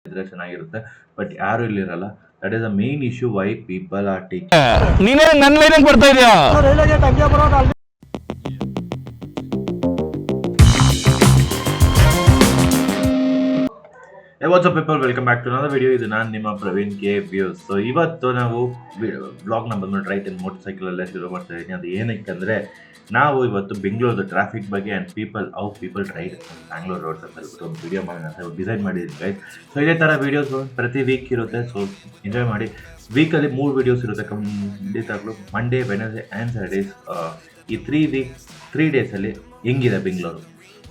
ಇದ್ರೆ ಚೆನ್ನಾಗಿರುತ್ತೆ. ಬಟ್ ಯಾರು ಇಲ್ಲಿರಲ್ಲ. That is the main issue why people are taking. ನೀನೇ ನನ್ನ ಲೈನ್ ಬರ್ತಾ ಇದೀಯಾ? What's up people, welcome back to another video. ಇದು ನಾನು ನಿಮ್ಮ ಪ್ರವೀಣ್ ಕೆ ವ್ಯೂಸ್. ಸೊ ಇವತ್ತು ನಾವು ವ್ಲಾಗ್ನ ಬಂದ್ಬಿಟ್ಟು ರೈಟ್ ಇನ್ ಮೋಟರ್ ಸೈಕಲ್ ಅಲ್ಲೇ ಶುರು ಮಾಡ್ತಾ ಇದ್ದೀನಿ. ಅದು ಏನಕ್ಕೆ ಅಂದರೆ ನಾವು ಇವತ್ತು ಬೆಂಗಳೂರು ಟ್ರಾಫಿಕ್ ಬಗ್ಗೆ and people ride Bangalore roads ಅಂತ ಹೇಳ್ಬಿಟ್ಟು ಒಂದು ವಿಡಿಯೋ ಮಾಡೋಣ ಅಂತ ಡಿಸೈಡ್ ಮಾಡಿದ್ದೀನಿ ಗೈಸ್. ಸೊ ಇದೇ ಥರ ವೀಡಿಯೋಸ್ ಪ್ರತಿ ವೀಕ್ ಇರುತ್ತೆ. ಸೊ ಎಂಜಾಯ್ ಮಾಡಿ. ವೀಕಲ್ಲಿ 3 ವೀಡಿಯೋಸ್ ಇರುತ್ತೆ ಖಂಡಿತವಾಗ್ಲೂ. Monday, Wednesday and Saturdays. ಈ 3 ಡೇಸಲ್ಲಿ ಹೆಂಗಿದೆ ಬೆಂಗಳೂರು.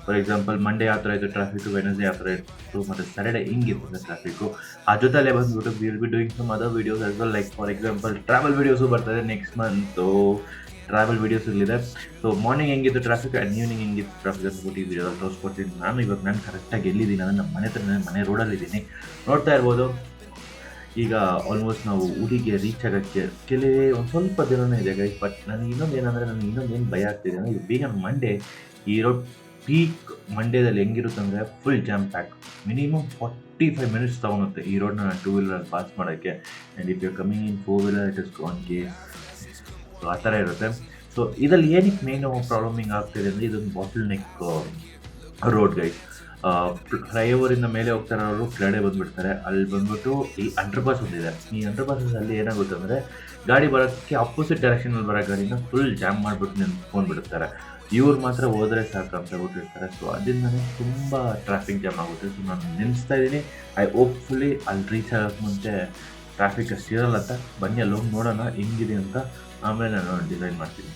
ಫಾರ್ ಎಕ್ಸಾಂಪಲ್ ಮಂಡೇ ಯಾವ ಥರ ಇತ್ತು ಟ್ರಾಫಿಕ್, ವೆನಸ್ಡೇ ಯಾವ ಥರ ಇತ್ತು, ಮತ್ತು ಸ್ಯಾಟರ್ಡೇ ಹಿಂಗಿರ್ತದೆ ಟ್ರಾಫಿಕ್ಕು. ಆ ಜೊತೆಲೇ ಬಂದುಬಿಟ್ಟು will be doing some other videos as well. Like for example travel videos ಬರ್ತದೆ ನೆಕ್ಸ್ಟ್ ಮಂತು. ಟ್ರಾವೆಲ್ ವೀಡಿಯೋಸ್ ಇಲ್ಲಿದೆ. ಸೊ ಮಾರ್ನಿಂಗ್ ಹೆಂಗಿತ್ತು ಟ್ರಾಫಿಕ್ ಆ್ಯಂಡ್ ಈವ್ನಿಂಗ್ ಹೆಂಗಿತ್ತು ಟ್ರಾಫಿಕ್ ಅಂದ್ಬಿಟ್ಟು ಈ ವಿಡಿಯೋದಲ್ಲಿ ತೋರಿಸ್ಕೊಡ್ತೀನಿ. ನಾನು ಕರೆಕ್ಟಾಗಿ ಎಲ್ಲಿದ್ದೀನಿ ಅಂದರೆ ನಮ್ಮ ಮನೆ ರೋಡಲ್ಲಿದ್ದೀನಿ. ನೋಡ್ತಾ ಇರ್ಬೋದು. ಈಗ ಆಲ್ಮೋಸ್ಟ್ ನಾವು ಊರಿಗೆ ರೀಚ್ ಆಗೋಕ್ಕೆ ಒಂದು ಸ್ವಲ್ಪ ದಿನವೇ ಇದೆ ಗೈಸ್. ಬಟ್ ನನಗೆ ಇನ್ನೊಂದೇನು ಭಯ ಆಗ್ತಿದೆ ಅಂದರೆ ಇದು ಬೀಗ ಮಂಡೇ ಈ ರೋಡ್ ಪೀಕ್ ಮಂಡ್ಯದಲ್ಲಿ ಹೆಂಗಿರುತ್ತೆ ಅಂದರೆ full jam pack. Minimum 45 minutes ತೊಗೊಳುತ್ತೆ ಈ ರೋಡ್ನ 2 ವೀಲರ್ ಪಾಸ್ ಮಾಡೋಕ್ಕೆ. And if you coming in 4 wheeler it is gone case. So ಆ ಥರ ಇರುತ್ತೆ. ಸೊ ಇದರಲ್ಲಿ ಏನಕ್ಕೆ ಮೇನ್ ಪ್ರಾಬ್ಲಮಿಂಗ್ ಆಗ್ತಿದೆ ಅಂದರೆ ಇದೊಂದು ಬಾಟಲ್ ನೆಕ್ ರೋಡ್ ಗೈಸ್. ಫ್ಲೈಓವರಿಂದ ಮೇಲೆ ಹೋಗ್ತಾರವರು ಫ್ಲಡೆ ಬಂದುಬಿಡ್ತಾರೆ. ಅಲ್ಲಿ ಬಂದ್ಬಿಟ್ಟು ಈ ಅಂಡರ್ ಪಾಸ್ ಒಂದಿದೆ. ಈ ಅಂಡರ್ ಪಾಸಲ್ಲಿ ಏನಾಗುತ್ತೆ ಅಂದರೆ ಗಾಡಿ ಬರೋಕ್ಕೆ ಅಪೋಸಿಟ್ ಡೈರೆಕ್ಷನಲ್ಲಿ ಬರೋ ಗಾಡಿನ ಫುಲ್ ಜಾಮ್ ಮಾಡಿಬಿಟ್ಟು ನಿಂತ್ಕೊಂಡ್ಬಿಡ್ತಾರೆ. ಇವ್ರು ಮಾತ್ರ ಹೋದರೆ ಸಾಕು ಅಂತ ಬಿಟ್ಟಿರ್ತಾರೆ. ಸೊ ಅದರಿಂದನೇ ತುಂಬ ಟ್ರಾಫಿಕ್ ಜಾಮ್ ಆಗುತ್ತೆ. ಸೊ ನಾನು ನೆನೆಸ್ತಾ ಇದ್ದೀನಿ. ಹೋಪ್ಫುಲಿ ಅಲ್ಲಿ ರೀಚ್ ಆಗೋಕ್ಕೆ ಮುಂಚೆ ಟ್ರಾಫಿಕ್ ಅಷ್ಟು ಇರಲ್ಲ ಅಂತ. ಬನ್ನಿ ಅಲ್ಲಿ ಹೋಗಿ ನೋಡೋಣ ಹೆಂಗಿದೆ ಅಂತ, ಆಮೇಲೆ ನಾನು ಡಿಸೈಡ್ ಮಾಡ್ತೀನಿ.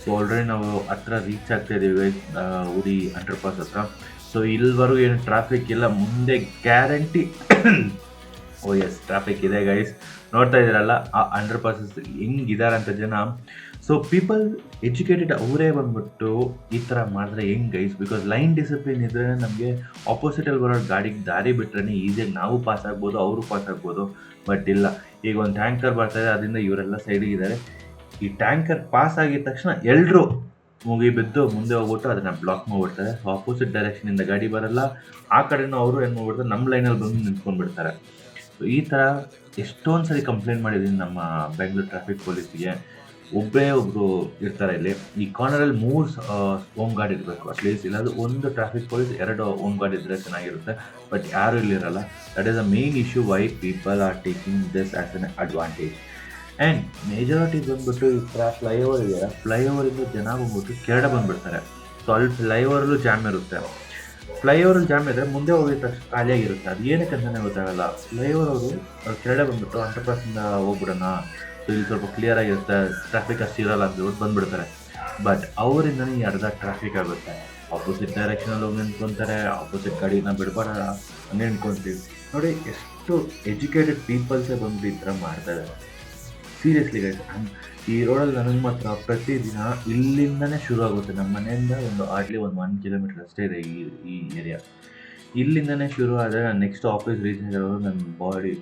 ಸೊ ಆಲ್ರೆಡಿ ನಾವು ಹತ್ರ ರೀಚ್ ಆಗ್ತಾ ಇದ್ದೀವಿ ಉಡಿ ಅಂಡರ್ ಪಾಸ್ ಹತ್ರ. ಸೊ ಇಲ್ಲಿವರೆಗೂ ಏನು ಟ್ರಾಫಿಕ್ ಇಲ್ಲ, ಮುಂದೆ ಗ್ಯಾರಂಟಿ ಓ ಎಸ್ ಟ್ರಾಫಿಕ್ ಇದೆ ಗೈಸ್. ನೋಡ್ತಾ ಇದ್ದೀರಲ್ಲ ಆ ಅಂಡರ್ ಪಾಸಸ್ ಹೆಂಗಿದ್ದಾರೆ ಅಂತ ಜನ. ಸೊ ಪೀಪಲ್ ಎಜುಕೇಟೆಡ್ ಅವರೇ ಬಂದ್ಬಿಟ್ಟು ಈ ಥರ ಮಾಡಿದ್ರೆ ಹೆಂಗೆ ಗೈಸ್. ಬಿಕಾಸ್ ಲೈನ್ ಡಿಸಿಪ್ಲಿನ್ ಇದ್ರೇ ನಮಗೆ ಆಪೋಸಿಟಲ್ಲಿ ಬರೋ ಗಾಡಿಗೆ ದಾರಿ ಬಿಟ್ರೆ ಈಸಿಯಾಗಿ ನಾವು ಪಾಸ್ ಆಗ್ಬೋದು, ಅವರು ಪಾಸ್ ಆಗ್ಬೋದು. ಬಟ್ ಇಲ್ಲ, ಈಗ ಒಂದು ಟ್ಯಾಂಕರ್ ಬರ್ತಾಯಿದೆ, ಅದರಿಂದ ಇವರೆಲ್ಲ ಸೈಡಿಗಿದ್ದಾರೆ. ಈ ಟ್ಯಾಂಕರ್ ಪಾಸ್ ಆಗಿದ ತಕ್ಷಣ ಎಲ್ಲರೂ ಮುಗಿಬಿದ್ದು ಮುಂದೆ ಹೋಗ್ಬಿಟ್ಟು ಅದನ್ನು ಬ್ಲಾಕ್ ಮಾಡಿಬಿಡ್ತಾರೆ. ಸೊ ಆಪೋಸಿಟ್ ಡೈರೆಕ್ಷನಿಂದ ಗಾಡಿ ಬರಲ್ಲ, ಆ ಕಡೆನೂ ಅವರು ಏನು ಮಾಡ್ಬಿಡ್ತಾರೆ, ನಮ್ಮ ಲೈನಲ್ಲಿ ಬಂದು ನಿಂತ್ಕೊಂಡ್ಬಿಡ್ತಾರೆ. ಸೊ ಈ ಥರ ಎಷ್ಟೊಂದು ಸರಿ ಕಂಪ್ಲೇಂಟ್ ಮಾಡಿದ್ದೀನಿ ನಮ್ಮ ಬೆಂಗಳೂರು ಟ್ರಾಫಿಕ್ ಪೊಲೀಸಿಗೆ. ಒಬ್ಬರು ಇರ್ತಾರೆ ಇಲ್ಲಿ. ಈ ಕಾರ್ನರಲ್ಲಿ 3 ಹೋಮ್ ಗಾರ್ಡ್ ಇರಬೇಕು ಅಟ್ಲೀಸ್ಟ್. ಇಲ್ಲಾಂದ್ರೆ ಒಂದು ಟ್ರಾಫಿಕ್ ಪೊಲೀಸ್ 2 ಹೋಮ್ ಗಾರ್ಡ್ ಇದ್ದರೆ ಚೆನ್ನಾಗಿರುತ್ತೆ. ಬಟ್ ಯಾರೂ ಇಲ್ಲಿರಲ್ಲ. That is the main issue why people are taking this as an advantage. And majority ಬಂದ್ಬಿಟ್ಟು ಈ ಥರ ಫ್ಲೈಓವರ್ ಇದೆಯಲ್ಲ, ಫ್ಲೈಓವರಿಂದ ಜನ ಬಂದ್ಬಿಟ್ಟು ಕೆಳಗಡೆ ಬಂದುಬಿಡ್ತಾರೆ. ಸೊ ಅಲ್ಲಿ ಫ್ಲೈಓವರಲ್ಲೂ ಜಾಮ್ ಇರುತ್ತೆ. ಫ್ಲೈಓವರಲ್ಲಿ ಜಾಮ್ ಇದ್ದರೆ ಮುಂದೆ ಹೋಗಿದ ತಕ್ಷಣ ಖಾಲಿಯಾಗಿರುತ್ತೆ. ಅದು ಏನಕ್ಕೆ ಅಂತಲೇ ಗೊತ್ತಾಗಲ್ಲ. ಫ್ಲೈಓವರ್ ಅವರು ಕೆಳಗಡೆ ಬಂದುಬಿಟ್ಟು ಅಂಡರ್ ಪಾಸಿಂದ ಹೋಗ್ಬಿಡೋಣ, ಸೊ ಇಲ್ಲಿ ಸ್ವಲ್ಪ ಕ್ಲಿಯರ್ ಆಗಿರುತ್ತೆ, ಟ್ರಾಫಿಕ್ ಅಷ್ಟು ಇರೋಲ್ಲ ಅಂತ ಬಂದುಬಿಡ್ತಾರೆ. ಬಟ್ ಅವರಿಂದನೇ ಈ ಅರ್ಧ ಟ್ರಾಫಿಕ್ ಆಗುತ್ತೆ. ಆಪೋಸಿಟ್ ಡೈರೆಕ್ಷನಲ್ಲಿ ಹೋಗಿ ನಿಂತ್ಕೊತಾರೆ, ಆಪೋಸಿಟ್ ಗಾಡಿನ ಬಿಡಬಾರ ಹಂಗೆ ನಿಂತ್ಕೊತೀವಿ. ನೋಡಿ ಎಷ್ಟು ಎಜುಕೇಟೆಡ್ ಪೀಪಲ್ಸೇ ಬಂದು ಈ ಥರ ಮಾಡ್ತಾರೆ ಸೀರಿಯಸ್ಲಿ ಗೈಸ್. ಈ ರೋಡಲ್ಲಿ ನನಗೆ ಮಾತ್ರ ಪ್ರತಿದಿನ ಇಲ್ಲಿಂದನೇ ಶುರು ಆಗುತ್ತೆ. ನಮ್ಮ ಮನೆಯಿಂದ ಹಾರ್ಡ್ಲಿ 1 ಕಿಲೋಮೀಟರ್ ಅಷ್ಟೇ ಇದೆ ಈ ಏರಿಯಾ. ಇಲ್ಲಿಂದನೇ ಶುರು ಆದರೆ ನಾನು ನೆಕ್ಸ್ಟ್ ಆಫೀಸ್ ರೀಚ್ ಆಗಿರೋದು ನನ್ನ ಬಾಡಿ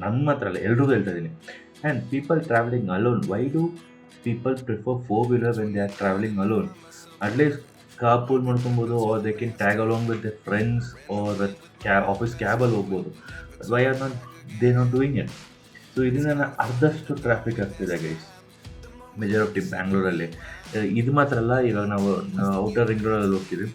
ನನ್ನ ಮಾತ್ರ ಅಲ್ಲ, ಎಲ್ರಿಗೂ ಹೇಳ್ತಾ ಇದ್ದೀನಿ. And people travelling alone, why do people prefer 4 wheeler when they are travelling alone? At least car pool ಮಾಡ್ಕೊಬೋದು, or they can tag along with the friends or office ಕ್ಯಾಬಲ್ಲಿ ಹೋಗ್ಬೋದು. But why are not doing it? So ಇದರಿಂದ ಅರ್ಧಷ್ಟು traffic ಆಗ್ತಿದೆ guys majority ಬ್ಯಾಂಗ್ಳೂರಲ್ಲಿ. ಇದು ಮಾತ್ರ ಅಲ್ಲ, ಇವಾಗ ನಾವು ಔಟರ್ ರಿಂಗ್ ರೋಡಲ್ಲಿ ಹೋಗ್ತೀವಿ,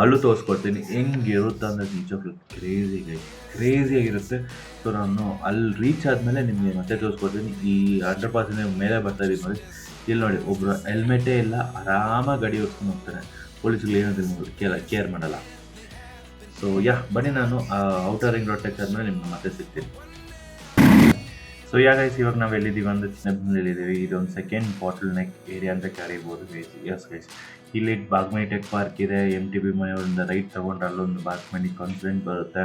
ಅಲ್ಲೂ ತೋರಿಸ್ಕೊಡ್ತೀನಿ ಹೆಂಗಿರುತ್ತೆ ಅಂದರೆ ನಿಜವಾಗ್ಲೂ ಕ್ರೇಜಿಯಾಗಿರುತ್ತೆ. ಸೊ ನಾನು ಅಲ್ಲಿ ರೀಚ್ ಆದಮೇಲೆ ನಿಮಗೆ ಮತ್ತೆ ತೋರಿಸ್ಕೊಡ್ತೀನಿ. ಈ ಅಂಡರ್ ಪಾಸಿನ ಮೇಲೆ ಬರ್ತಾ ಇದ್ದೀವಿ ನೋಡಿ, ಇಲ್ಲಿ ನೋಡಿ ಒಬ್ಬರು ಹೆಲ್ಮೆಟೇ ಇಲ್ಲ, ಆರಾಮಾಗಿ ಗಾಡಿ ಓಡಿಸ್ಕೊಂಡು ಹೋಗ್ತಾರೆ. ಪೊಲೀಸ್ಗಳು ಏನೋದು ಕೇರ್ ಮಾಡಲ್ಲ. ಸೊ ಬನ್ನಿ ನಾನು ಔಟರ್ ರಿಂಗ್ ರೋಡ್ ಟಚ್ ಆದಮೇಲೆ ನಿಮ್ಗೆ ಮತ್ತೆ ಸಿಗ್ತೀನಿ. ಸೊ ಗೈಸ್, ಇವಾಗ ನಾವು ಎಲ್ಲಿದ್ದೀವಿ ಅಂದರೆ ಚಿನ್ನಪ್ಪನಲ್ಲಿದ್ದೀವಿ. ಇದೊಂದು ಸೆಕೆಂಡ್ ಬಾಟಲ್ ನೆಕ್ ಏರಿಯಾ ಅಂತ ಕರೀಬೋದು ಗೈಸ್. ಗೈಸ್, ಇಲ್ಲಿ ಬಾಗ್ಮನಿ ಟೆಕ್ ಪಾರ್ಕ್ ಇದೆ. MTB ಮನೆಯವರಿಂದ ರೈಟ್ ತೊಗೊಂಡ್ರೆ ಅಲ್ಲೊಂದು ಬಾಗ್ಮನಿ ಕಾನ್ಫಿಡೆಂಟ್ ಬರುತ್ತೆ.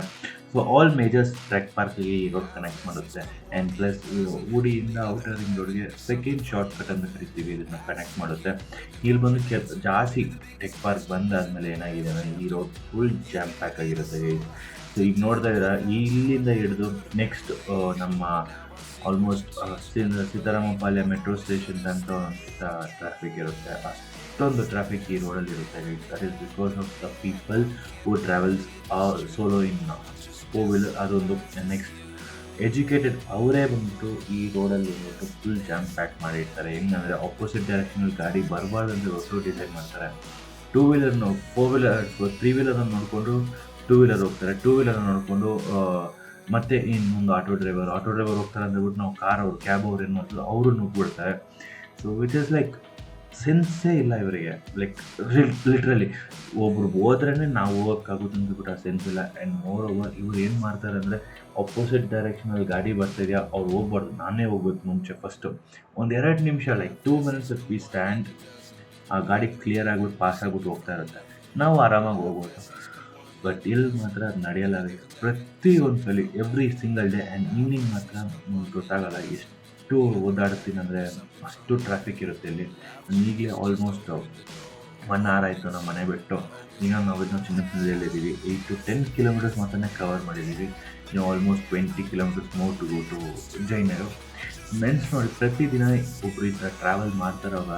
ಸೊ ಆಲ್ ಮೇಜರ್ಸ್ ಟೆಕ್ ಪಾರ್ಕಿಗೆ ಈ ರೋಡ್ ಕನೆಕ್ಟ್ ಮಾಡುತ್ತೆ. ಆ್ಯಂಡ್ ಪ್ಲಸ್ ಊಡಿಯಿಂದ ಔಟರ್ ರಿಂಗ್ ರೋಡ್ಗೆ ಸೆಕೆಂಡ್ ಶಾರ್ಟ್ ಕಟ್ ಅಂತ ಕರಿತೀವಿ, ಇದನ್ನು ಕನೆಕ್ಟ್ ಮಾಡುತ್ತೆ. ಇಲ್ಲಿ ಬಂದು ಜಾಸ್ತಿ ಟೆಕ್ ಪಾರ್ಕ್ ಬಂದಾದಮೇಲೆ ಏನಾಗಿದೆ ಅಂದರೆ ಈ ರೋಡ್ ಫುಲ್ ಜಾಮ್ ಪ್ಯಾಕ್ ಆಗಿರುತ್ತೆ ಗೈಸ್. ಸೊ ಈಗ ನೋಡ್ತಾ ಇದ್ದೀರಾ, ಇಲ್ಲಿಂದ ಹಿಡಿದು ನೆಕ್ಸ್ಟ್ ನಮ್ಮ ಆಲ್ಮೋಸ್ಟ್ ಸೀತಾರಾಮಪಾಳ್ಯ ಮೆಟ್ರೋ ಸ್ಟೇಷನ್ ಅಂತ ಟ್ರಾಫಿಕ್ ಇರುತ್ತೆ. ಅಷ್ಟೊಂದು ಟ್ರಾಫಿಕ್ ಈ ರೋಡಲ್ಲಿ ಇರುತ್ತೆ. That is because of the people who travels solo in four wheeler ಅದೊಂದು. ನೆಕ್ಸ್ಟ್ ಎಜುಕೇಟೆಡ್ ಅವರೇ ಬಂದ್ಬಿಟ್ಟು ಈ ರೋಡಲ್ಲಿ ಬಂದ್ಬಿಟ್ಟು ಫುಲ್ ಜಾಮ್ ಪ್ಯಾಕ್ ಮಾಡಿರ್ತಾರೆ. ಹೆಂಗಂದರೆ ಆಪೋಸಿಟ್ ಡೈರೆಕ್ಷನಲ್ಲಿ ಗಾಡಿ ಬರಬಾರ್ದಂದ್ರೆ ಹೊಸ ಡಿಸೈನ್ ಮಾಡ್ತಾರೆ. ಟೂ ವೀಲರ್ನು 4 ವೀಲರ್ 3 ವೀಲರನ್ನು ನೋಡಿಕೊಂಡು ಟೂ ವೀಲರ್ ಹೋಗ್ತಾರೆ, ಟೂ ವೀಲರ್ ನೋಡಿಕೊಂಡು ಮತ್ತೆ ಇನ್ನೊಂದು ಆಟೋ ಡ್ರೈವರ್ ಹೋಗ್ತಾರೆ ಅಂದ್ಬಿಟ್ಟು ನಾವು ಕ್ಯಾಬ್ ಅವ್ರು ಏನು ಮಾಡ್ತಾರೆ ಅವರು ನುಗ್ಬಿಡ್ತಾರೆ. ಸೊ ವಿಚ್ ಇಸ್ ಲೈಕ್ ಸೆನ್ಸೇ ಇಲ್ಲ ಇವರಿಗೆ. ಲೈಕ್ ಲಿಟ್ರಲಿ ಒಬ್ರು ಹೋದ್ರೇ ನಾವು ಹೋಗೋಕ್ಕಾಗುತ್ತೆ ಅಂದ್ಬಿಟ್ಟು ಆ ಸೆನ್ಸ್ ಇಲ್ಲ. ಆ್ಯಂಡ್ ಮೋರ್ ಓವರ್ ಇವ್ರು ಏನು ಮಾಡ್ತಾರೆ ಅಂದರೆ ಅಪೋಸಿಟ್ ಡೈರೆಕ್ಷನಲ್ಲಿ ಗಾಡಿ ಬರ್ತಾಯಿದೆಯಾ ಅವ್ರು ಹೋಗ್ಬಾರ್ದು, ನಾನೇ ಹೋಗ್ಬೇಕು ಮುಂಚೆ ಫಸ್ಟು ಒಂದು 2 ನಿಮಿಷ ಲೈಕ್ 2 minutes ವಿ ಸ್ಟ್ಯಾಂಡ್. ಆ ಗಾಡಿ ಕ್ಲಿಯರ್ ಆಗಿಬಿಟ್ಟು ಪಾಸ್ ಆಗಿಬಿಟ್ಟು ಹೋಗ್ತಾ ಇರುತ್ತೆ, ನಾವು ಆರಾಮಾಗಿ ಹೋಗ್ಬೋದು. ಬಟ್ ಇಲ್ಲಿ ಮಾತ್ರ ಅದು ನಡೆಯಲ್ಲ. ಪ್ರತಿಯೊಂದು ಸಲ every single day and evening ಮಾತ್ರ ಗೊತ್ತಾಗಲ್ಲ ಎಷ್ಟು ಓದಾಡ್ತೀನಿ ಅಂದರೆ ಅಷ್ಟು ಟ್ರಾಫಿಕ್ ಇರುತ್ತೆ ಇಲ್ಲಿ. ಈಗಲೇ ಆಲ್ಮೋಸ್ಟ್ 1 hour ಆಯಿತು ನಮ್ಮ ಮನೆ ಬಿಟ್ಟು. ಈಗ ನಾವು ಚಿನ್ನಪ್ಪನಹಳ್ಳಿಯಲ್ಲಿದ್ದೀವಿ. 8 to 10 kilometers ಮಾತ್ರ ಕವರ್ ಮಾಡಿದ್ದೀವಿ. ನೀವು almost 20 kilometers more to go to Jayanagar. ಮೆನ್ಸ್ ನೋಡಿ ಪ್ರತಿದಿನ ಒಬ್ಬರು ಈ ಥರ ಟ್ರಾವೆಲ್ ಮಾಡ್ತಾರವಾಗ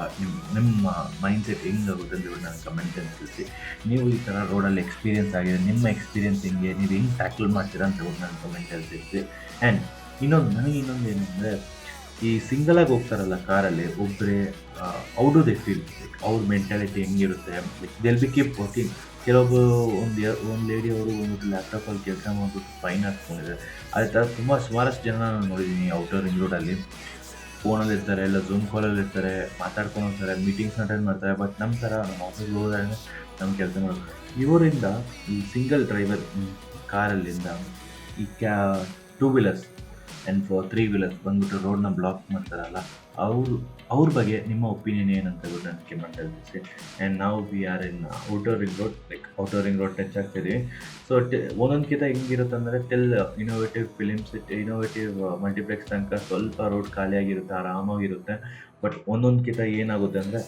ನಿಮ್ಮ ಮೈಂಡ್ಸೆಟ್ ಹೆಂಗಾಗುತ್ತೆ ಅಂತ ನಾನು ಕಮೆಂಟಲ್ಲಿ ತಿಳಿಸಿ. ನೀವು ಈ ಥರ ರೋಡಲ್ಲಿ ಎಕ್ಸ್ಪೀರಿಯೆನ್ಸ್ ಆಗಿದೆ, ನಿಮ್ಮ ಎಕ್ಸ್ಪೀರಿಯೆನ್ಸ್ ಹೆಂಗೆ, ನೀವು ಹೆಂಗೆ ಟ್ಯಾಕಲ್ ಮಾಡ್ತೀರಾ ಅಂತ ನಾನು ಕಮೆಂಟಲ್ಲಿ ತಿಳಿಸಿ. ಆ್ಯಂಡ್ ನನಗೆ ಇನ್ನೊಂದು ಏನಂದರೆ ಈ ಸಿಂಗಲಾಗಿ ಹೋಗ್ತಾರಲ್ಲ ಕಾರಲ್ಲಿ ಒಬ್ಬರೇ, ಹೌ ಡು ದೇ ಫೀಲ್, ಅವ್ರ ಮೆಂಟಾಲಿಟಿ ಹೆಂಗಿರುತ್ತೆ. They'll be keep working. ಕೆಲವೊಬ್ಬರು ಒಂದು ಲೇಡಿ ಅವರು ಬಂದ್ಬಿಟ್ಟು ಲ್ಯಾಪ್ಟಾಪಲ್ಲಿ ಕೆಲಸ ಮಾಡಿಬಿಟ್ಟು ಫೈನ್ ಹಾಕ್ಕೊಂಡಿದ್ದಾರೆ. ಅದೇ ಥರ ಸುಮಾರಷ್ಟು ಜನ ನಾನು ನೋಡಿದ್ದೀನಿ ಔಟರ್ ರಿಂಗ್ ರೋಡಲ್ಲಿ. ಫೋನಲ್ಲಿ ಇರ್ತಾರೆ, ಎಲ್ಲ ಝೂಮ್ ಕಾಲಲ್ಲಿ ಇರ್ತಾರೆ, ಮಾತಾಡ್ಕೊಂಡು ಹೋಗ್ತಾರೆ, ಮೀಟಿಂಗ್ಸ್ ಅಟೆಂಡ್ ಮಾಡ್ತಾರೆ. ಬಟ್ ನಮ್ಮ ಥರ ನಮ್ಮ ಆಫೀಸ್ಗೆ ಹೋದ್ರೆ ನಮ್ಮ ಕೆಲಸ ಮಾಡೋದು. ಇವರಿಂದ ಈ ಸಿಂಗಲ್ ಡ್ರೈವರ್ ಕಾರಲ್ಲಿಂದ ಈ ಟೂ ವೀಲರ್ಸ್ ಆ್ಯಂಡ್ 3 wheelers ಬಂದ್ಬಿಟ್ಟು ರೋಡ್ನ ಬ್ಲಾಕ್ ಮಾಡ್ತಾರಲ್ಲ, ಅವ್ರ ಬಗ್ಗೆ ನಿಮ್ಮ ಒಪಿನಿಯನ್ ಏನಂತ ಬಿಟ್ಟು ನನಗೆ ಕಮೆಂಟಲ್ಲಿ ತಿಳಿಸಿ. ಆ್ಯಂಡ್ ನಾವು we are in outer ring road, like outer ring road touch ಆಗ್ತಿದ್ದೀವಿ. ಸೊ ಒಂದೊಂದ್ಕಿಂತ ಹೆಂಗಿರುತ್ತೆ ಅಂದರೆ ಇನೋವೇಟಿವ್ ಫಿಲಿಮ್ಸ್, ಇನೋವೇಟಿವ್ ಮಲ್ಟಿಪ್ಲೆಕ್ಸ್ ತನಕ ಸ್ವಲ್ಪ ರೋಡ್ ಖಾಲಿಯಾಗಿರುತ್ತೆ, ಆರಾಮಾಗಿರುತ್ತೆ. ಬಟ್ ಒಂದೊಂದ್ಕಿಂತ ಏನಾಗುತ್ತೆ ಅಂದರೆ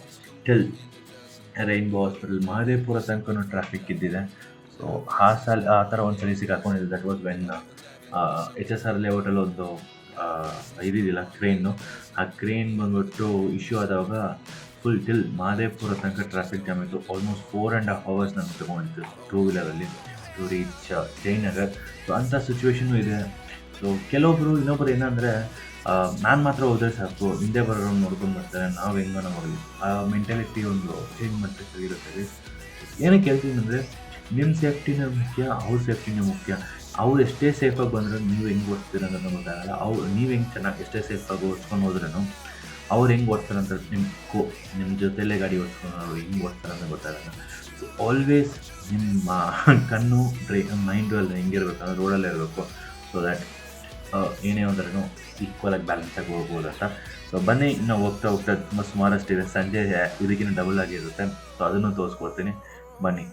ರೈನ್ಬೋ ಹಾಸ್ಪಿಟಲ್, ಮಹದೇವಪುರ ತನಕ ಟ್ರಾಫಿಕ್ ಇದ್ದಿದೆ. ಸೊ ಆ ಥರ ಒಂದು ಸಲ ಸಿಗಾಕೊಂಡಿದ್ದೆ. ದಟ್ ವಾಸ್ ವೆನ್ HSR ಲೇಔಟಲ್ಲಿ ಒಂದು ಇದಿಲ್ಲ ಕ್ರೇನು, ಆ ಕ್ರೇನ್ ಬಂದ್ಬಿಟ್ಟು ಇಶ್ಯೂ ಆದಾಗ ಫುಲ್ ಮಹದೇವಪುರ ತನಕ ಟ್ರಾಫಿಕ್ ಜಾಮ್ ಇತ್ತು. ಆಲ್ಮೋಸ್ಟ್ 4.5 hours ನಮ್ಗೆ ತೊಗೊಂಡಿತ್ತು ಟೂ ವೀಲರಲ್ಲಿ ಟು ರೀಚ್ ಜಯನಗರ್. ಸೊ ಅಂಥ ಸಿಚುವೇಶನು ಇದೆ. ಸೊ ಇನ್ನೊಬ್ಬರು ಏನಂದರೆ ನಾನು ಮಾತ್ರ ಹೋದರೆ ಸಾಕು, ಹಿಂದೆ ಬರೋರು ನೋಡ್ಕೊಂಡು ಬರ್ತಾರೆ, ನಾವು ಹೆಂಗನ ಹೋಗಲಿ, ಆ ಮೆಂಟಾಲಿಟಿ ಒಂದು ಚೇಂಜ್ ಮಾಡಬೇಕಾಗಿರುತ್ತೆ. ಏನಕ್ಕೆ ಹೇಳ್ತೀನಿ ಅಂದರೆ ನಿಮ್ಮ ಸೇಫ್ಟಿನೇ ಮುಖ್ಯ, ಅವ್ರ ಸೇಫ್ಟಿನೇ ಮುಖ್ಯ. ಅವ್ರು ಎಷ್ಟೇ ಸೇಫಾಗಿ ಬಂದರೂ ನೀವು ಹೆಂಗೆ ಓಡಿಸ್ತೀರ ಅನ್ನೋದು ಗೊತ್ತಾಗಲ್ಲ. ನೀವು ಹೆಂಗೆ ಚೆನ್ನಾಗಿ ಎಷ್ಟೇ ಸೇಫಾಗಿ ಓಡಿಸ್ಕೊಂಡು ಹೋದ್ರೂ ಅವ್ರು ಹೆಂಗೆ ಓಡಿಸ್ತಾರೆ ಅಂತ ನಿಮ್ಮ ಜೊತೆಯಲ್ಲೇ ಗಾಡಿ ಓಡಿಸ್ಕೊಂಡು ಅವ್ರು ಹೆಂಗೆ ಓಡಿಸ್ತಾರೆ ಅಂತ ಗೊತ್ತಾಗಲ್ಲ. ಸೊ ಆಲ್ವೇಸ್ ನಿಮ್ಮ ಕಣ್ಣು ಮೈಂಡು ಎಲ್ಲ ಹೆಂಗಿರ್ಬೇಕಂದ್ರೆ ರೋಡಲ್ಲೇ ಇರಬೇಕು. ಸೊ ದ್ಯಾಟ್ ಏನೇ ಒಂದ್ರೂ ಈಕ್ವಲಾಗಿ ಬ್ಯಾಲೆನ್ಸಾಗಿ ಹೋಗ್ಬೋದು ಅಂತ. ಸೊ ಬನ್ನಿ, ನಾವು ಹೋಗ್ತಾ ತುಂಬ ಸುಮಾರಷ್ಟಿದೆ. ಸಂಜೆ ಇದಕ್ಕಿಂತ ಡಬಲ್ ಆಗಿರುತ್ತೆ. ಸೊ ಅದನ್ನು ತೋರಿಸ್ಕೊಡ್ತೀನಿ, ಬನ್ನಿ.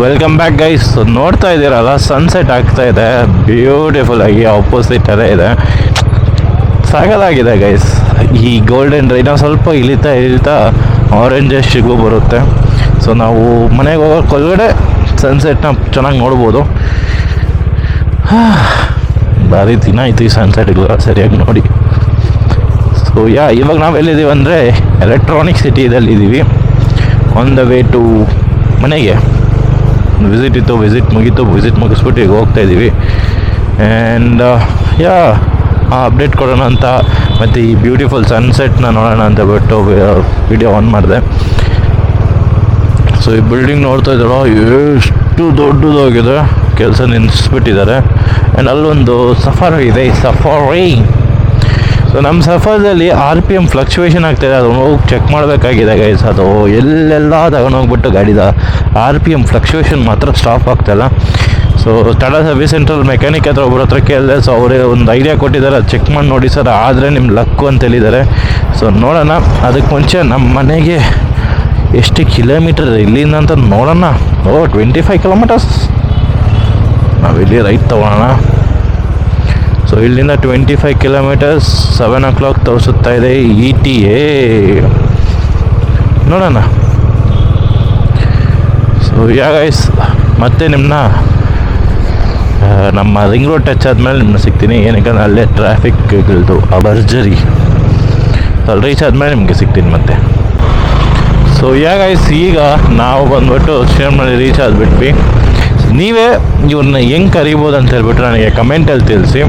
Welcome back guys. ನೋಡ್ತಾ ಇದ್ದೀರಲ್ಲ, ಸನ್ಸೆಟ್ ಆಗ್ತಾ ಇದೆ ಬ್ಯೂಟಿಫುಲ್ ಆಗಿ. ಆಪೋಸಿಟ್ ಅದೇ ಇದೆ, ಸಾಗಲಾಗಿದೆ ಗೈಸ್. ಈ ಗೋಲ್ಡನ್ ರೈನ ಸ್ವಲ್ಪ ಇಳಿತಾ ಆರೆಂಜಸ್ಟಿಗೂ ಬರುತ್ತೆ. ಸೊ ನಾವು ಮನೆಗೆ ಹೋಗೋ ಒಳಗಡೆ ಸನ್ಸೆಟ್ನ ಚೆನ್ನಾಗಿ ನೋಡ್ಬೋದು. ಭಾರಿ ದಿನ ಆಯಿತು ಈ ಸನ್ಸೆಟ್ಗಳು ಸರಿಯಾಗಿ ನೋಡಿ. ಸೊ ಇವಾಗ ನಾವು ಎಲ್ಲಿದ್ದೀವಿ ಅಂದರೆ ಎಲೆಕ್ಟ್ರಾನಿಕ್ ಸಿಟಿದಲ್ಲಿ ಇದ್ದೀವಿ. ಆನ್ ದ ವೇ ಟು ಮನೆಗೆ. ವಿಸಿಟ್ ಇತ್ತು, ವಿಸಿಟ್ ಮುಗಿಸ್ಬಿಟ್ಟು ಈಗ ಹೋಗ್ತಾ ಇದ್ದೀವಿ. ಆ್ಯಂಡ್ ಅಪ್ಡೇಟ್ ಕೊಡೋಣ ಅಂತ, ಮತ್ತು ಈ ಬ್ಯೂಟಿಫುಲ್ ಸನ್ಸೆಟ್ನ ನೋಡೋಣ ಅಂತ ಬಿಟ್ಟು ವಿಡಿಯೋ ಆನ್ ಮಾಡಿದೆ. ಸೊ ಈ ಬಿಲ್ಡಿಂಗ್ ನೋಡ್ತಾ ಇದ್ದಾರೋ ಎಷ್ಟು ದೊಡ್ಡದಾಗಿದೆ, ಕೆಲಸ ನಿಲ್ಲಿಸ್ಬಿಟ್ಟಿದ್ದಾರೆ. ಆ್ಯಂಡ್ ಅಲ್ಲೊಂದು ಸಫಾರಿ ಇದೆ, ಸಫಾರಿ. ಸೊ ನಮ್ಮ ಸಫಾರಿಯಲ್ಲಿ RPM ಫ್ಲಕ್ಚುವೇಷನ್ ಆಗ್ತಾಯಿದೆ, ಅದು ಹೋಗಿ ಚೆಕ್ ಮಾಡಬೇಕಾಗಿದೆ ಗೈಸ್. ಅದು ಎಲ್ಲೆಲ್ಲ ತಗೊಂಡೋಗ್ಬಿಟ್ಟು ಗಾಡಿದ RPM ಫ್ಲಕ್ಚುವೇಷನ್ ಮಾತ್ರ ಸ್ಟಾಪ್ ಆಗ್ತಾಯಿಲ್ಲ. So Tata service central mechanic ಹತ್ರ ಒಬ್ಬರ ಹತ್ರ ಕೇಳಿದೆ. ಸೊ ಅವರೇ ಒಂದು ಐಡಿಯಾ ಕೊಟ್ಟಿದ್ದಾರೆ, ಅದು ಚೆಕ್ ಮಾಡಿ ನೋಡಿ ಸರ್, ಆದರೆ ನಿಮ್ಮ ಲಕ್ಕು ಅಂತ ಹೇಳಿದ್ದಾರೆ. ಸೊ ನೋಡೋಣ. ಅದಕ್ಕೆ ಮುಂಚೆ ನಮ್ಮ ಮನೆಗೆ ಎಷ್ಟು ಕಿಲೋಮೀಟರ್ ಇಲ್ಲಿಂದ ಅಂತ ನೋಡೋಣ. 25 ಕಿಲೋಮೀಟರ್ಸ್. ನಾವಿಲ್ಲಿ ರೈಟ್ ತೊಗೊಳ್ಳೋಣ. ಸೊ ಇಲ್ಲಿಂದ 25 ಕಿಲೋಮೀಟರ್ಸ್, 7 o'clock ತೋರಿಸುತ್ತಾ ಇದೆ ETA. ನೋಡೋಣ. ಸೊ ಗೈಸ್, ಮತ್ತೆ ನಮ್ಮ ರಿಂಗ್ ರೋಡ್ ಟಚ್ ಆದಮೇಲೆ ನಿಮ್ಮನ್ನ ಸಿಗ್ತೀನಿ. ಏನಕ್ಕೆ ಅಲ್ಲೇ ಟ್ರಾಫಿಕ್ಗಳದು ಭರ್ಜರಿ. ಅಲ್ಲಿ ರೀಚ್ ಆದಮೇಲೆ ನಿಮಗೆ ಸಿಗ್ತೀನಿ ಮತ್ತೆ. ಸೊ ಗೈಸ್, ಈಗ ನಾವು ಬಂದ್ಬಿಟ್ಟು ಶ್ರೀರಾಮನಹಳ್ಳಿ ರೀಚ್ ಆಗಿಬಿಟ್ವಿ. ನೀವೇ ಇವ್ರನ್ನ ಹೆಂಗೆ ಕರಿಬೋದು ಅಂತ ಹೇಳ್ಬಿಟ್ಟು ನನಗೆ ಕಮೆಂಟಲ್ಲಿ ತಿಳಿಸಿ.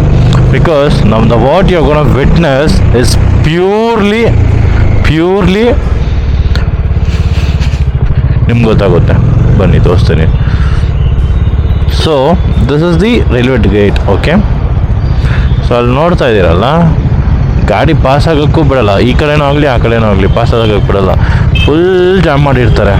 ಬಿಕಾಸ್ ನಮ್ದು what you gonna witness is purely ನಿಮ್ಗೆ ಗೊತ್ತಾಗುತ್ತೆ. ಬನ್ನಿ ತೋರಿಸ್ತೀನಿ. So this is the railway gate. Okay, so ಅಲ್ಲಿ ನೋಡ್ತಾ ಇದ್ದೀರಲ್ಲ, ಗಾಡಿ ಪಾಸ್ ಆಗೋಕ್ಕೂ ಬಿಡಲ್ಲ. ಈ ಕಡೆನೂ ಆಗಲಿ ಆ ಕಡೆನೂ ಆಗಲಿ ಪಾಸ್ ಆಗೋಕ್ಕೆ ಬಿಡಲ್ಲ. ಫುಲ್ ಜಾಮ್ ಮಾಡಿರ್ತಾರೆ.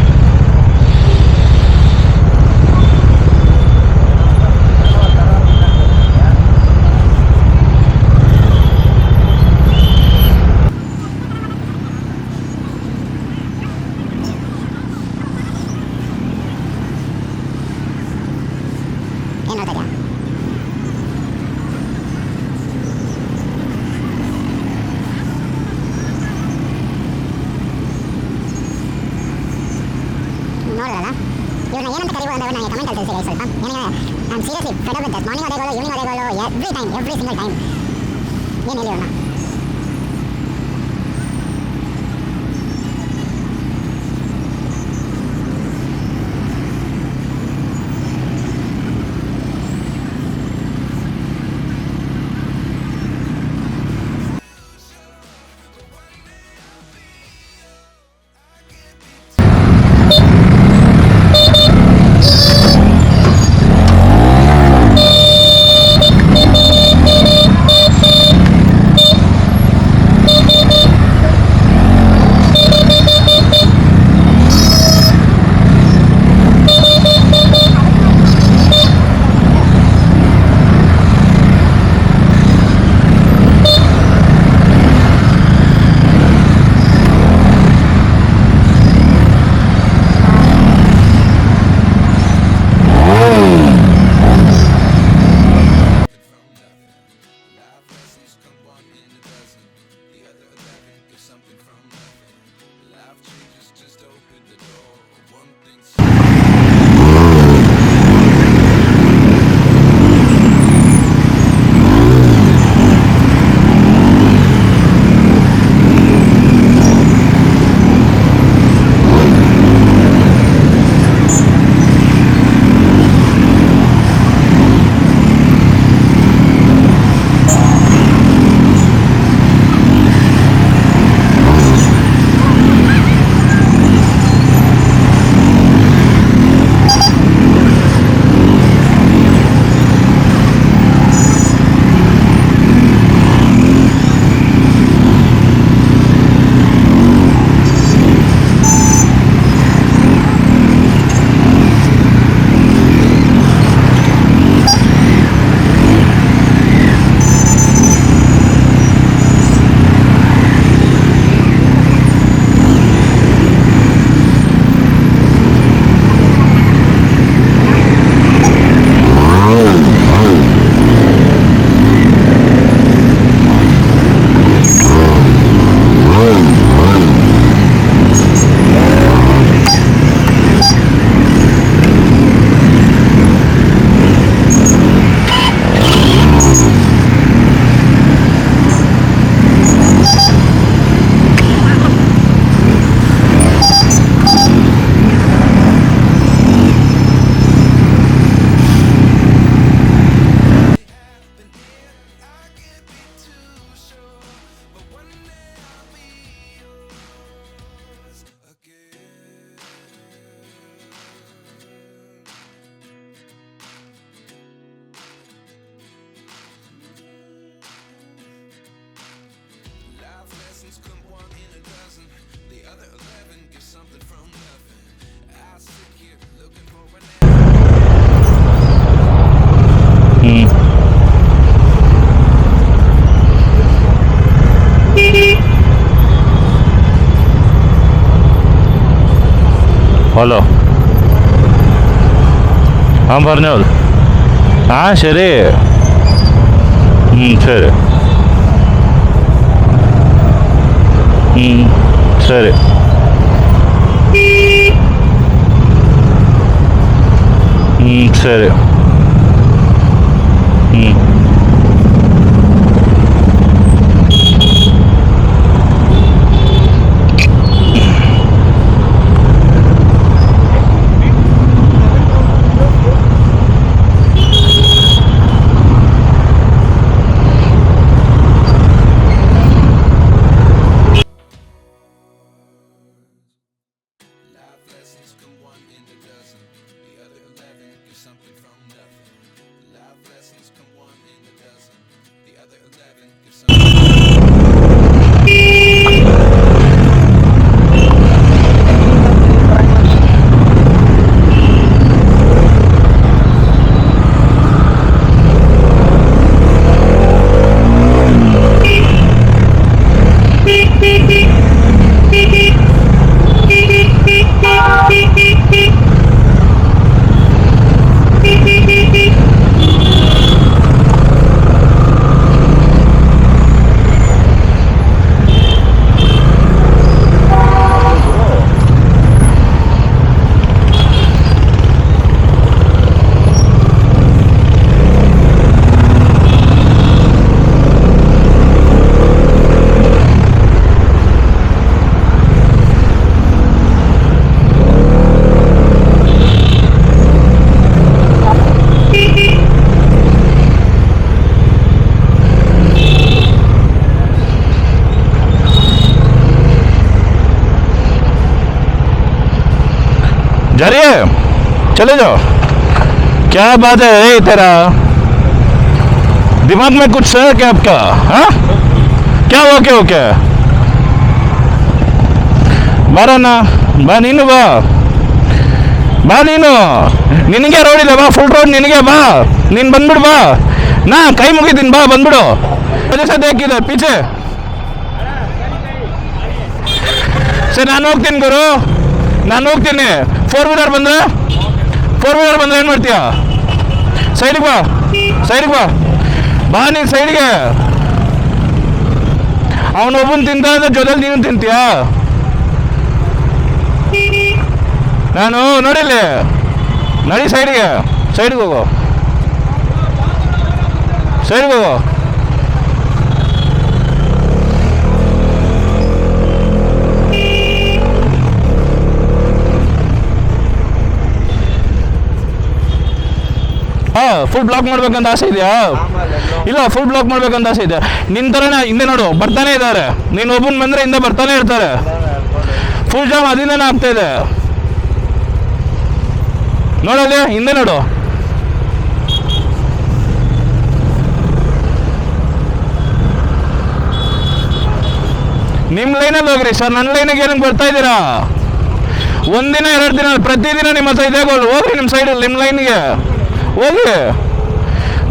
ನೋಡೋದಲ್ಲ ಇವ್ರನ್ನ ಏನಂತ ಕರೀಬೋದು ಅಂದ್ರೆ ನನಗೆ ಕಮೆಂಟ್ ಅಲ್ಲಿ ತಿಳಿಸಿ ಸ್ವಲ್ಪ. ಏನಿಲ್ಲ, ನಾನು seriously fed up with that. Morning ಅದೇಗಳು, ಈವ್ನಿಂಗ್ ಅದೇಗಳು, ಎವ್ರಿ ಸಿಂಗಲ್ ಟೈಮ್. ಏನು ಹೇಳಿ ಇವ್ರನ್ನ. ഹലോ ആ പറഞ്ഞോളൂ. ആ ശരി. ശരി ശരി. ശരി. जा रही है, चले जाओ. क्या बात है तेरा, दिमाग में कुछ है क्या आपका? हाँ क्या हुआ, क्या हो क्या? ಬಾರಣ್ಣ ಬಾ, ನೀನು ಬಾ ಬಾ, ನೀನು ನಿನಗೆ ರೋಡ್ ಇದೆ ಬಾ, ಫುಲ್ ರೋಡ್ ನಿನಗೆ ಬಾ, ನೀನು ಬಂದ್ಬಿಡು ಬಾ, ನಾ ಕೈ ಮುಗಿತೀನಿ ಬಾ, ಬಂದ್ಬಿಡು. ಹಾಕಿದೆ ಪೀಚೆ ಸರ್, ನಾನು ಹೋಗ್ತೀನಿ ಗುರು, ನಾನು ಹೋಗ್ತೀನಿ. ಫೋರ್ ವೀಲರ್ ಬಂದ್ರೆ ಏನು ಮಾಡ್ತೀಯ? ಸೈಡಿಗೆ ಬಾ, ಸೈಡಿಗೆ ಬಾ, ಬಾ ನೀನು ಸೈಡ್ಗೆ. ಅವನೊಬ್ಬನ ತಿಂತ ಜೊತೆಲಿ ನೀನು ತಿಂತೀಯ? ನಾನು ನೋಡಿಲ್ಲಿ, ನಡಿ ಸೈಡ್ಗೆ, ಸೈಡ್ಗೆ ಹೋಗು, ಸೈಡ್ಗೆ ಹೋಗು. ಫುಲ್ ಬ್ಲಾಕ್ ಮಾಡ್ಬೇಕಂತ ಆಸೆ ಇದೆಯಾ? ಇಲ್ಲ, ಫುಲ್ ಬ್ಲಾಕ್ ಮಾಡ್ಬೇಕಂತ ಆಸೆ ಇದೆ. ನಿನ್ನ ಥರನೇ ಹಿಂದೆ ನೋಡು ಬರ್ತಾನೆ ಇದ್ದಾರೆ, ನೀನು ಒಬ್ಬನ ಬಂದರೆ ಹಿಂದೆ ಬರ್ತಾನೆ ಇರ್ತಾರೆ. ಫುಲ್ ಜಾಮ್ ಅದರಿಂದನೇ ಆಗ್ತಾ ಇದೆ. ನೋಡಲ್ಲಿ ಹಿಂದೆ ನೋಡು. ನಿಮ್ಮ ಲೈನಲ್ಲಿ ಹೋಗ್ರಿ ಸರ್, ನನ್ನ ಲೈನಿಗೆ ಏನಕ್ಕೆ ಬರ್ತಾ ಇದ್ದೀರಾ? ಒಂದಿನ 2 ದಿನ ಪ್ರತಿದಿನ ನಿಮ್ಮ ಹತ್ರ ಇದೆ ಗೋಲ್. ಹೋಗ್ರಿ ನಿಮ್ಮ ಸೈಡಲ್ಲಿ, ನಿಮ್ಮ ಲೈನಿಗೆ ಹೋಗಿ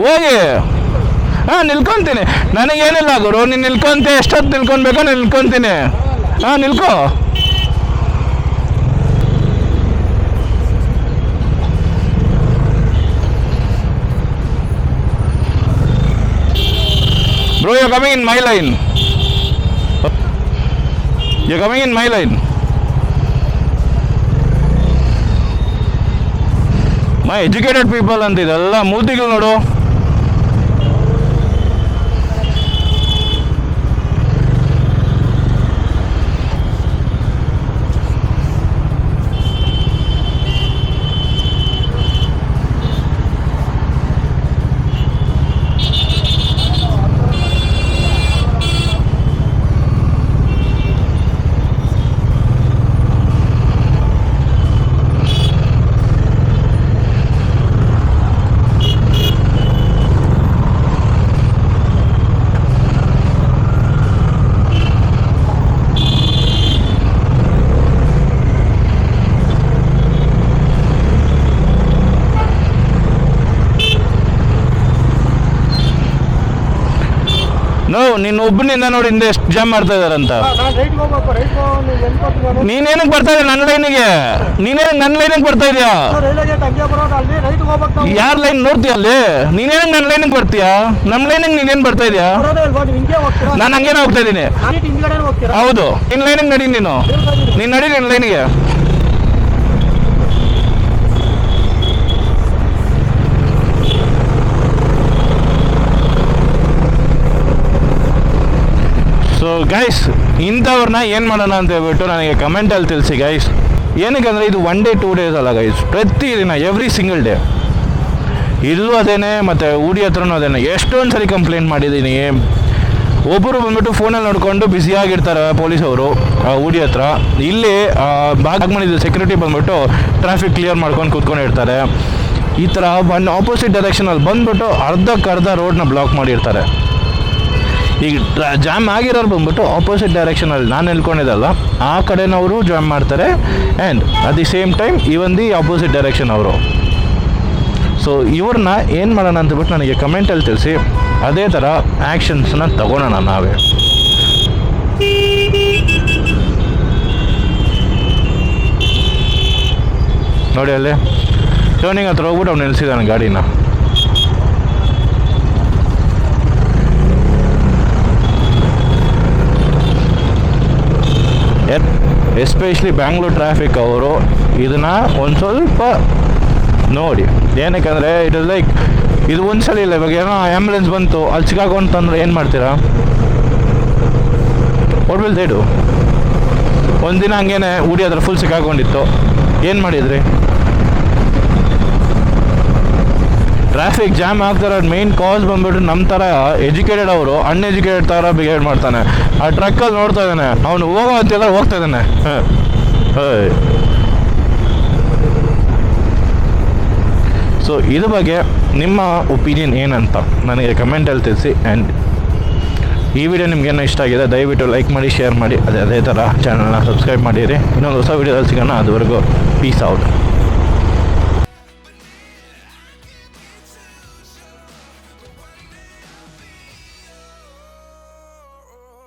ಹೋಗಿ. ಹಾಂ ನಿಲ್ಕೊತೀನಿ, ನನಗೇನಿಲ್ಲ ಗುರು, ನೀನು ನಿಲ್ಕೊಂತೆ. ಎಷ್ಟೊತ್ತು ನಿಲ್ಕೊಳ್ಬೇಕೋ ನಾನು ನಿಲ್ಕೊತೀನಿ. ಹಾಂ ನಿಲ್ಕೋ. Bro, you're coming in my line. You're coming in my line. My educated people ಅಂತಿದೆಲ್ಲ ಮೂತಿಗಳು ನೋಡು. ನೋ ನೀನು ಒಬ್ಬನಿಂದ ನೋಡಿ ಹಿಂದೆ ಎಷ್ಟು ಜಾಮ್ ಮಾಡ್ತಾ ಇದಾರಂತ. ನೀನೇನಕ್ಕೆ ಬರ್ತಾ ಇದೆಯಾ ನನ್ನ ಲೈನಿಗೆ? ನೀನೇನಕ್ಕೆ ನನ್ನ ಲೈನಿಗೆ ಬರ್ತಾ ಇದೆಯಾ? ಯಾರ ಲೈನ್ ನೋಡ್ತೀಯ ಅಲ್ಲಿ? ನೀನೇನಕ್ಕೆ ನನ್ನ ಲೈನಿಗೆ ಬರ್ತೀಯಾ? ನಮ್ಮ ಲೈನಿಗೆ ನೀನೇನು ಬರ್ತಾ ಇದೆಯಾ? ನಾನು ಹಂಗೇನೆ ಹೋಗ್ತಾ ಇದ್ದೀನಿ. ಹೌದು, ನಿನ್ನ ಲೈನಿಗೆ ನಡಿ, ನೀನು ನಡಿ ನಿನ್ನ ಲೈನಿಗೆ. ಸೊ ಗೈಸ್, ಇಂಥವ್ರನ್ನ ಏನು ಮಾಡೋಣ ಅಂತ ಹೇಳ್ಬಿಟ್ಟು ನನಗೆ ಕಮೆಂಟಲ್ಲಿ ತಿಳಿಸಿ ಗೈಸ್. ಏನಕ್ಕಂದರೆ ಇದು 1 day 2 days ಅಲ್ಲ ಗೈಸ್, ಪ್ರತಿದಿನ ಎವ್ರಿ ಸಿಂಗಲ್ ಡೇ ಇಲ್ಲೂ ಅದೇನೆ, ಮತ್ತು ಊಡಿ ಹತ್ರನೂ ಅದೇನೆ. ಎಷ್ಟೊಂದು ಸರಿ ಕಂಪ್ಲೇಂಟ್ ಮಾಡಿದ್ದೀನಿ. ಒಬ್ಬರು ಬಂದ್ಬಿಟ್ಟು ಫೋನಲ್ಲಿ ನೋಡಿಕೊಂಡು ಬ್ಯುಸಿಯಾಗಿರ್ತಾರೆ ಪೊಲೀಸವರು ಊಡಿ ಹತ್ರ. ಇಲ್ಲಿ ಬಾಗ್ಮನಿದು ಸೆಕ್ಯೂರಿಟಿ ಬಂದ್ಬಿಟ್ಟು ಟ್ರಾಫಿಕ್ ಕ್ಲಿಯರ್ ಮಾಡ್ಕೊಂಡು ಕೂತ್ಕೊಂಡಿರ್ತಾರೆ. ಈ ಥರ ಒಂದು ಆಪೋಸಿಟ್ ಡೈರೆಕ್ಷನಲ್ಲಿ ಬಂದ್ಬಿಟ್ಟು ಅರ್ಧಕ್ಕರ್ಧ ರೋಡ್ನ ಬ್ಲಾಕ್ ಮಾಡಿರ್ತಾರೆ. ಈಗ ಜಾಮ್ ಆಗಿರೋರು ಬಂದ್ಬಿಟ್ಟು ಆಪೋಸಿಟ್ ಡೈರೆಕ್ಷನಲ್ಲಿ ನಾನು ನಿಲ್ಕೊಂಡಿದ್ದಲ್ಲ ಆ ಕಡೆನವರು ಜಾಮ್ ಮಾಡ್ತಾರೆ, and at the same time even the opposite direction ಅವರು. ಸೊ ಇವ್ರನ್ನ ಏನು ಮಾಡೋಣ ಅಂತಬಿಟ್ಟು ನನಗೆ ಕಮೆಂಟಲ್ಲಿ ತಿಳಿಸಿ. ಅದೇ ಥರ ಆ್ಯಕ್ಷನ್ಸ್ನ ತಗೊಳ್ಳೋಣ ನಾವೇ. ನೋಡಿ ಅಲ್ಲಿ ಟರ್ನಿಂಗ್ ಹತ್ರ ಹೋಗ್ಬಿಟ್ಟು ಅವ್ನು ನಿಲ್ಸಿದ್ದಾನೆ ಗಾಡಿನ. ಎಸ್ಪೆಷಲಿ ಬ್ಯಾಂಗ್ಳೂರ್ ಟ್ರಾಫಿಕ್ ಅವರು ಇದನ್ನು ಒಂದು ಸ್ವಲ್ಪ ನೋಡಿ. ಏನಕ್ಕಂದರೆ ಇಟ್ ಇಸ್ ಲೈಕ್ ಇದು ಒಂದ್ಸಲ ಇಲ್ಲ. ಇವಾಗ ಏನೋ ಆ್ಯಂಬುಲೆನ್ಸ್ ಬಂತು ಅಲ್ಲಿ ಸಿಕ್ಕಾಕೊಂತಂದ್ರೆ ಏನು ಮಾಡ್ತೀರಾ? What will they do? ಒಂದಿನ ಹಂಗೇನೆ ಊಡಿ ಹತ್ರ ಫುಲ್ ಸಿಕ್ಕಾಕೊಂಡಿತ್ತು, ಏನು ಮಾಡಿದ್ರಿ? ಟ್ರಾಫಿಕ್ ಜಾಮ್ ಆಗ್ತಾರೆ. ಮೇನ್ ಕಾಸ್ ಬಂದ್ಬಿಟ್ಟು ನಮ್ಮ ಥರ ಎಜುಕೇಟೆಡ್ ಅವರು ಅನ್ಎಜುಕೇಟೆಡ್ ಥರ ಬಿಹೇವ್ ಮಾಡ್ತಾನೆ. ಆ ಟ್ರಕ್ಕಲ್ಲಿ ನೋಡ್ತಾ ಇದ್ದಾನೆ, ಅವನು ಹೋಗೋ ಅಂತೆಲ್ಲ ಹೋಗ್ತಾ ಇದ್ದಾನೆ. ಸೊ ಇದ್ರ ಬಗ್ಗೆ ನಿಮ್ಮ ಒಪಿನಿಯನ್ ಏನಂತ ನನಗೆ ಕಮೆಂಟಲ್ಲಿ ತಿಳಿಸಿ. ಆ್ಯಂಡ್ ಈ ವಿಡಿಯೋ ನಿಮ್ಗೇನೋ ಇಷ್ಟ ಆಗಿದೆ ದಯವಿಟ್ಟು ಲೈಕ್ ಮಾಡಿ, ಶೇರ್ ಮಾಡಿ, ಅದೇ ಥರ ಚಾನಲ್ನ ಸಬ್ಸ್ಕ್ರೈಬ್ ಮಾಡಿರಿ. ಇನ್ನೊಂದು ಹೊಸ ವಿಡಿಯೋದಲ್ಲಿ ಸಿಗೋಣ. ಅದುವರೆಗೂ ಪೀಸ್ ಔಟ್.